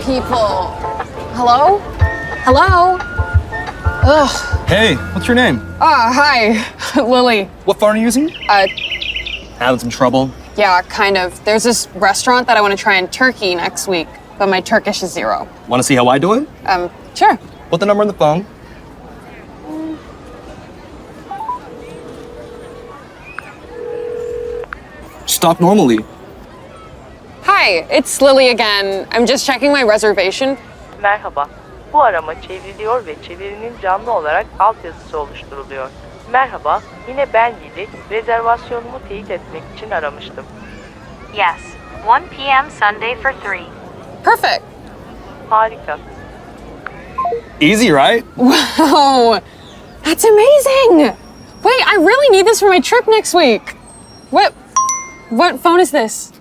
people. Hello? Hello? Ugh. Hey, what's your name? Hi, Lily. What phone are you using? Having some trouble? Yeah, kind of. There's this restaurant that I want to try in Turkey next week, but my Turkish is 0. Want to see how I do it? Sure. Put the number on the phone. Just talk normally. Hi, it's Lily again. I'm just checking my reservation. Merhaba. Bu arama çevriliyor ve çevirinin canlı olarak altyazısı oluşturuluyor. Merhaba, yine ben Lili. Rezervasyonumu teyit etmek için aramıştım. Yes, 1 p.m. Sunday for 3. Perfect. Harika. Easy, right? Wow, that's amazing. Wait, I really need this for my trip next week. What phone is this?